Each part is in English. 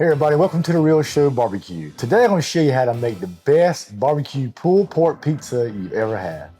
Hey everybody, welcome to The Real Show Barbecue. Today I'm going to show you how to make the best barbecue pulled pork pizza you've ever had.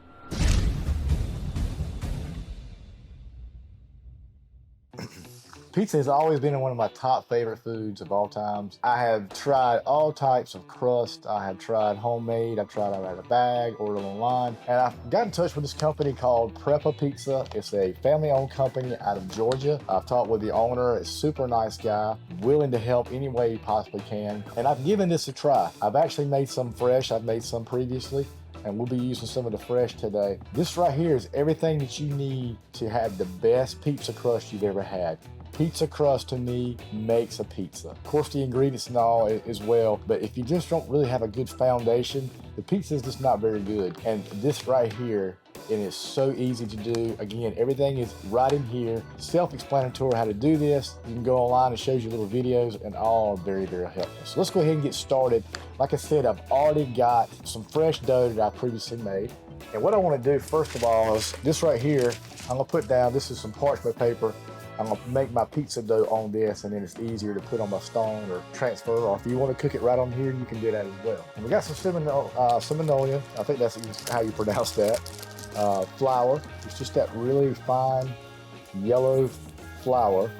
Pizza has always been one of my top favorite foods of all times. I have tried all types of crust. I have tried homemade, I've tried out of a bag, ordered online, and I've got in touch with this company called Preppa Pizza. It's a family-owned company out of Georgia. I've talked with the owner, a super nice guy, willing to help any way he possibly can, and I've given this a try. I've actually made some fresh, I've made some previously, and we'll be using some of the fresh today. This right here is everything that you need to have the best pizza crust you've ever had. Pizza crust to me makes a pizza. Of course, the ingredients and all as well, but if you just don't really have a good foundation, the pizza is just not very good. And this right here, it is so easy to do. Again, everything is right in here. Self-explanatory how to do this. You can go online, it shows you little videos, and all are very, very helpful. So let's go ahead and get started. Like I said, I've already got some fresh dough that I previously made. And what I want to do first of all is this right here, I'm gonna put down, this is some parchment paper. I'm gonna make my pizza dough on this, and then it's easier to put on my stone or transfer, or if you wanna cook it right on here, you can do that as well. And we got some semolina, I think that's how you pronounce that. Flour, it's just that really fine yellow flour.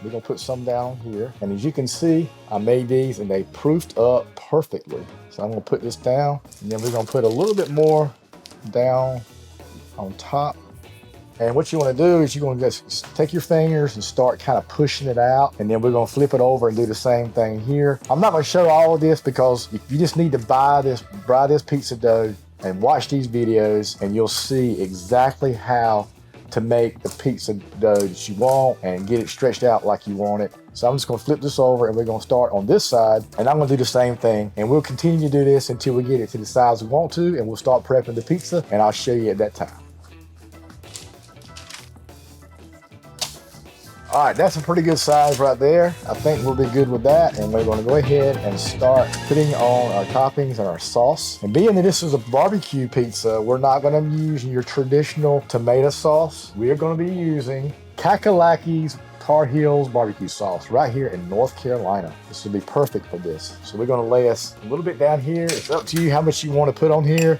We're gonna put some down here. And as you can see, I made these and they proofed up perfectly. So I'm gonna put this down, and then we're gonna put a little bit more down on top. And what you want to do is you're going to just take your fingers and start kind of pushing it out. And then we're going to flip it over and do the same thing here. I'm not going to show all of this because you just need to buy this pizza dough and watch these videos, and you'll see exactly how to make the pizza dough that you want and get it stretched out like you want it. So I'm just going to flip this over, and we're going to start on this side, and I'm going to do the same thing, and we'll continue to do this until we get it to the size we want to, and we'll start prepping the pizza, and I'll show you at that time. All right, that's a pretty good size right there. I think we'll be good with that, and we're gonna go ahead and start putting on our toppings and our sauce. And being that this is a barbecue pizza, we're not gonna use your traditional tomato sauce. We are gonna be using Kakalaki's Tar Heels barbecue sauce right here in North Carolina. This will be perfect for this. So we're gonna lay us a little bit down here. It's up to you how much you wanna put on here.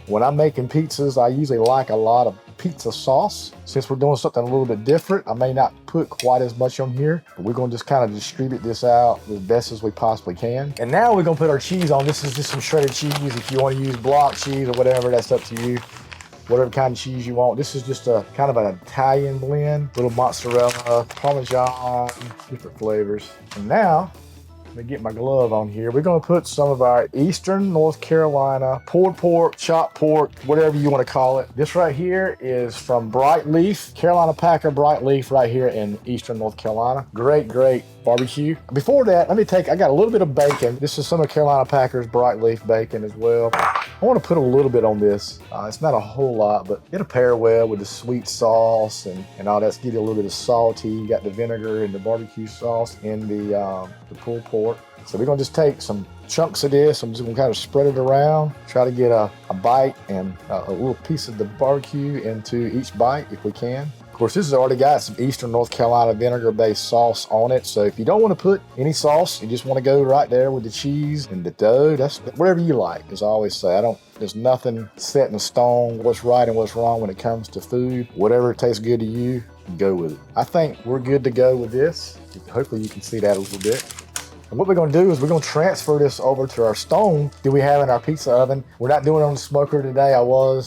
When I'm making pizzas, I usually like a lot of pizza sauce. Since we're doing something a little bit different, I may not put quite as much on here, but we're gonna just kind of distribute this out as best as we possibly can. And now we're gonna put our cheese on. This is just some shredded cheese. If you wanna use block cheese or whatever, that's up to you. Whatever kind of cheese you want. This is just a kind of an Italian blend. Little mozzarella, Parmesan, different flavors. And now, let me get my glove on here. We're gonna put some of our Eastern North Carolina pulled pork, chopped pork, whatever you wanna call it. This right here is from Bright Leaf, Carolina Packer Bright Leaf right here in Eastern North Carolina. Great, great barbecue. Before that, I got a little bit of bacon. This is some of Carolina Packer's Bright Leaf bacon as well. I wanna put a little bit on this. It's not a whole lot, but it'll pair well with the sweet sauce and all that. Give you a little bit of salty. You got the vinegar and the barbecue sauce in the pulled pork. So we're gonna just take some chunks of this. I'm just gonna kind of spread it around, try to get a bite and a little piece of the barbecue into each bite if we can. Of course, this has already got some Eastern North Carolina vinegar-based sauce on it. So if you don't want to put any sauce, you just want to go right there with the cheese and the dough. That's whatever you like, as I always say. There's nothing set in stone what's right and what's wrong when it comes to food. Whatever tastes good to you, go with it. I think we're good to go with this. Hopefully you can see that a little bit. And what we're gonna do is we're gonna transfer this over to our stone that we have in our pizza oven. We're not doing it on the smoker today,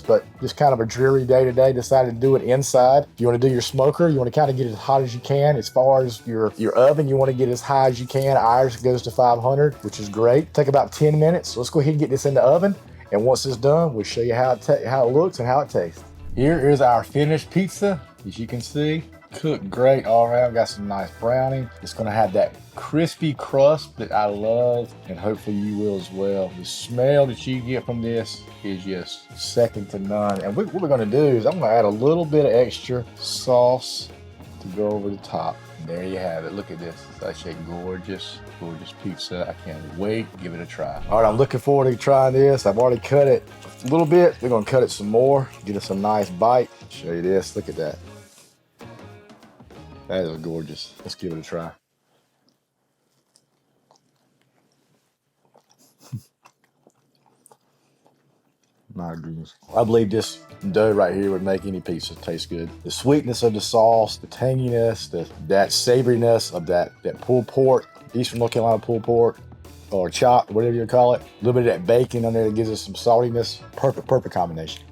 but just kind of a dreary day today, decided to do it inside. If you wanna do your smoker, you wanna kind of get it as hot as you can. As far as your oven, you wanna get it as high as you can. Ours goes to 500, which is great. Take about 10 minutes. So let's go ahead and get this in the oven. And once it's done, we'll show you how it looks and how it tastes. Here is our finished pizza, as you can see. Cooked great all around, got some nice browning. It's gonna have that crispy crust that I love, and hopefully you will as well. The smell that you get from this is just second to none. And what we're gonna do is I'm gonna add a little bit of extra sauce to go over the top. And there you have it, look at this. It's such a gorgeous, gorgeous pizza. I can't wait to give it a try. All right, I'm looking forward to trying this. I've already cut it a little bit. We're gonna cut it some more, get us a nice bite. Show you this, look at that. That is gorgeous. Let's give it a try. My goodness. I believe this dough right here would make any pizza taste good. The sweetness of the sauce, the tanginess, that savoriness of that pulled pork, Eastern North Carolina pulled pork, or chopped, whatever you call it. A little bit of that bacon on there that gives us some saltiness. Perfect combination.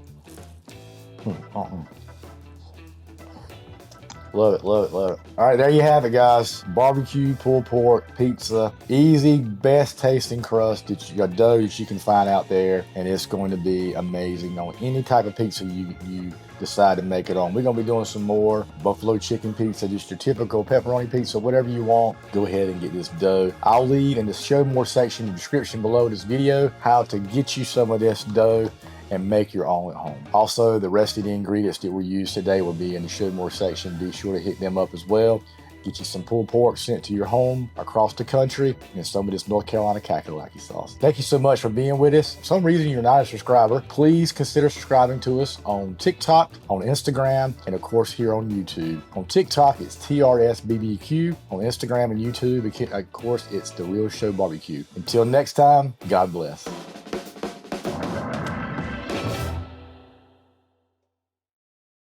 Love it, love it, love it. All right, there you have it, guys. Barbecue pulled pork pizza. Easy, best tasting crust dough that you can find out there, and it's going to be amazing on any type of pizza you decide to make it on. We're gonna be doing some more buffalo chicken pizza, just your typical pepperoni pizza, whatever you want. Go ahead and get this dough. I'll leave in the show more section, the description below this video, how to get you some of this dough and make your own at home. Also, the rest of the ingredients that we use today will be in the show more section. Be sure to hit them up as well. Get you some pulled pork sent to your home across the country and some of this North Carolina kakalaki sauce. Thank you so much for being with us. For some reason you're not a subscriber, please consider subscribing to us on TikTok, on Instagram, and of course here on YouTube. On TikTok, it's TRSBBQ. On Instagram and YouTube, of course, it's The Real Show Barbecue. Until next time, God bless.